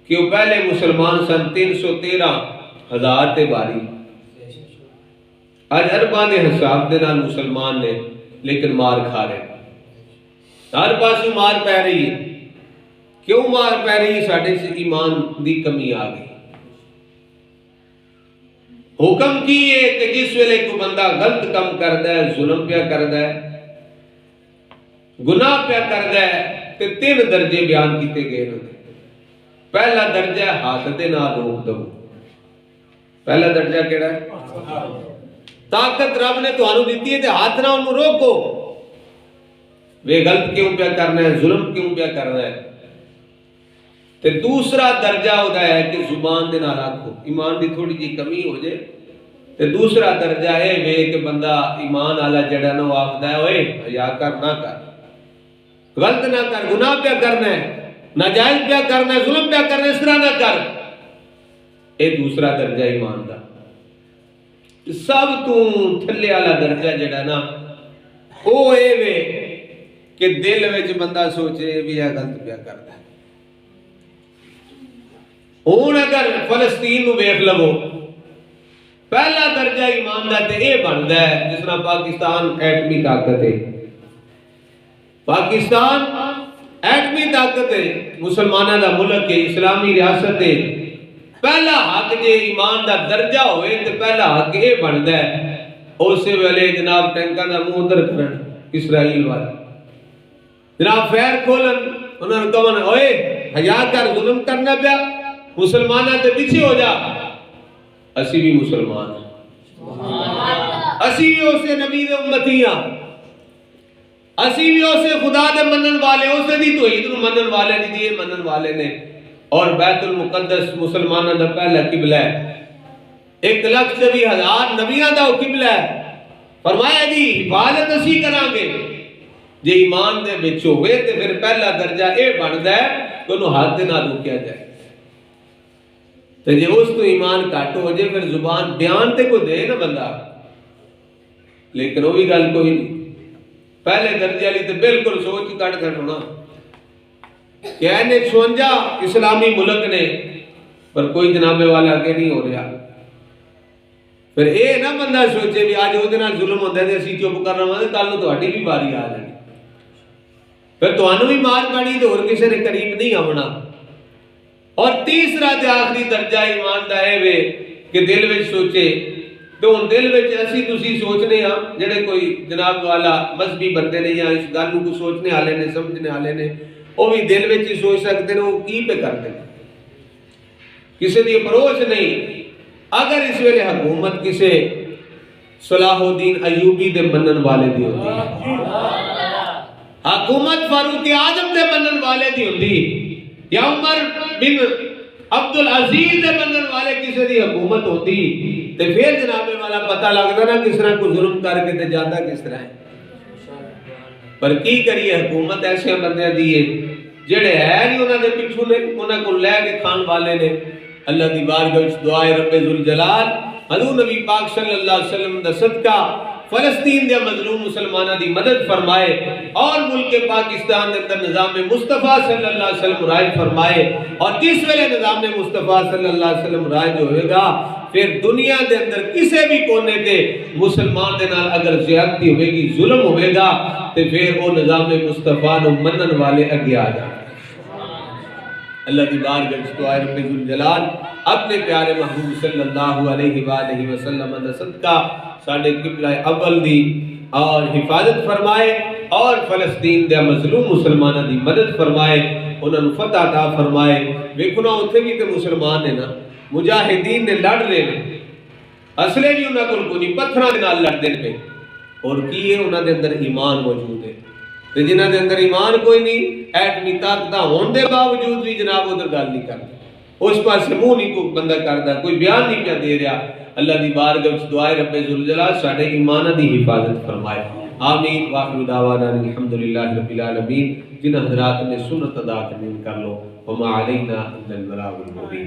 کہ وہ پہلے مسلمان سن 313,000 تے باری، اج ارباں دے حساب دے نال مسلمان نے، لیکن مار کھا رہے، ہر پاسوں مار پہ رہی ہے۔ کیوں مار پہ رہی ہے؟ ساڈے سے ایمان دی کمی آ گئی۔ حکم کی ہے کہ جس ویلے کو بندہ غلط کم کردا ہے، ظلم پیا کردا ہے، گناہ پیا کردا ہے، تے 3 درجے بیان کیتے گئے نے۔ پہلا درجہ ہاتھ دے نال روک دو۔ پہلا درجہ کیڑا ہے؟ طاقت رب نے تانوں دتی ہے تے ہاتھ نال اونوں روکو۔ وے غلط کیوں پیا کرنا ہے، ظلم کیوں پیا کرنا ہے؟ تے دوسرا درجہ ہوتا ہے کہ زبان دے نال آکھو، ایمان دی تھوڑی جی کمی ہو جائے تے دوسرا درجہ ہے وے کہ بندہ ایمان والا جڑا نہ آکھدا ہے اوئے حیا کر، نہ کر، غلط نہ کر، گناہ پیا کرنا ہے، ناجائز پیا کرنا ہے، ظلم پیا کرنا ہے، اس طرح نہ کر۔ اے دوسرا درجہ ایمان دا۔ سب تو تھلے والا درجہ جڑا نا او اے وے کہ دل وچ بندہ سوچے بھی یہ غلط پیا کردا ہے۔ ہوں اگر فلسطین نو ویکھ لو، پہلا درجہ ایمان دا تے اے بندا ہے جس طرح پاکستان ایٹمی طاقت ہے، پاکستان ایٹمی طاقت ہے، مسلمانوں دا ملک ہے، اسلامی ریاست ہے۔ پہلا حق جے ایمان دا درجہ ہوئے تے پہلا حق اے بندا ہے اسے ویلے جناب ٹینکاں دا منہ ادھر کرن اسرائیل والے، جناب فیر کھولن، انہوں نے کہنا اوئے حیا کر، ظلم کرنا پیا، مسلمانہ تے پیچھے ہو جا۔ اسی بھی مسلمان ہیں، اسی بھی اسے نبی دے امتی ہیں، اسی بھی اسے خدا دے منن والے، اسے دی توحید نو منن والے، دی دیے منن والے نے۔ اور بیت المقدس مسلمانہ دا پہلا قبلہ ہے، 1,24,000 نبیاں دا قبلہ ہے۔ فرمایا جی حفاظت اسی کران گے جے ایمان دے وچ ہوئے تے پھر پہلا درجہ اے بندا ہے کہ انہوں ہاتھ دے نال روکیا جائے۔ تے جے اس تو ایمان گھٹ ہو جائے پھر زبان بیان تے کوئی دے نا بندہ، لیکن وہ بھی گل کوئی نہیں۔ پہلے درجے والی تے بالکل سوچ کٹ کٹ ہونا کہ اینے 56 اسلامی ملک نے پر کوئی جناب والا آگے نہیں ہو رہا۔ پھر اے نہ بندہ سوچے بھی آج وہ ظلم ہوتا ہے اسی چپ کر رہا ہوں کل نو تہاڈی بھی باری آ جانی، پھر تانوں بھی مار پانی تے ہور کسے نے قریب نہیں آونا۔ اور تیسرا تے آخری درجہ ایمان دا ہے وے کہ دل وچ سوچے، تو ان دل وچ اسی تسی سوچنے ہاں جڑے کوئی جناب والا مذہبی بندے نے یا اس گل کو سوچنے والے نے، سمجھنے والے نے، وہ بھی دل وچ ہی سوچ سکتے ہیں وہ کی پہ کرتے ہیں، کسی دی اپروچ نہیں۔ اگر اس ویلے حکومت کسے صلاح الدین ایوبی دے منن والے دی ہوتی ہے، حکومت فاروق اعظم دے منن والے دی ہوتی، یا عمر بن عبدالعزیز دے منن والے کسی دی حکومت ہوتی، تے پھر جناب والا پتہ لگتا نا کس طرح کو ظلم کر کے تے جاتا کس طرح ہے۔ پر کی کریے حکومت ایسے بندے دیئے جڑے ہے نہیں انہوں نے پچھو نے، انہوں کو لے کے کھان والے نے۔ اللہ دی بارگاہ وچ دعائے رب ذوالجلال حضور نبی پاک صلی اللہ علیہ وسلم دا صدقہ فلسطین دے مظلوم مسلمانہ دی مدد فرمائے اور ملک پاکستان دے اندر نظام مصطفیٰ صلی اللہ علیہ وسلم رائج فرمائے۔ اور جس ویلے نظام مصطفیٰ صلی اللہ علیہ وسلم رائج ہوئے گا پھر دنیا دے اندر کسے بھی کونے تے مسلمان دے نال اگر زیادتی ہوئے گی، ظلم ہوئے گا تے پھر وہ نظام مصطفیٰ نو منن والے اگے آ جائیں۔ اللہ دی بارگاہ وچ دعائے رب ذوالجلال اپنے پیارے محبوب صلی اللہ علیہ وآلہ وسلم دا صدقہ ساڈے قبلہ اول دی اور حفاظت فرمائے اور فلسطین دے مظلوم مسلمانوں دی مدد فرمائے، انہوں نے فتح عطا فرمائے۔ ویکھو نا اوتھے بھی تے مسلمان نے نا، مجاہدین نے لڑ رہے ہیں، اصلے بھی انہاں کول کوئی نہیں، پتھراں دے نال لڑدے نے، اور کی ہے انہاں دے اندر ایمان موجود ہے۔ تے جنہاں دے اندر ایمان کوئی نہیں، ایٹمی طاقت ہون دے باوجود بھی جناب ادھر گل نہیں کرتے، اس پاسے منہ نہیں کوئی بندہ کرتا، کوئی بیان نہیں پیا دے رہا۔ اللہ دی بارگاہ وچ دعائے رب ذوالجلال ساڈے ایمان دی حفاظت فرمائے۔ آمین واخر دعوانا الحمدللہ رب العالمین۔ جن حضرات نے سنت ادا کرنی کر لو، وما علینا الا البلاغ المبین۔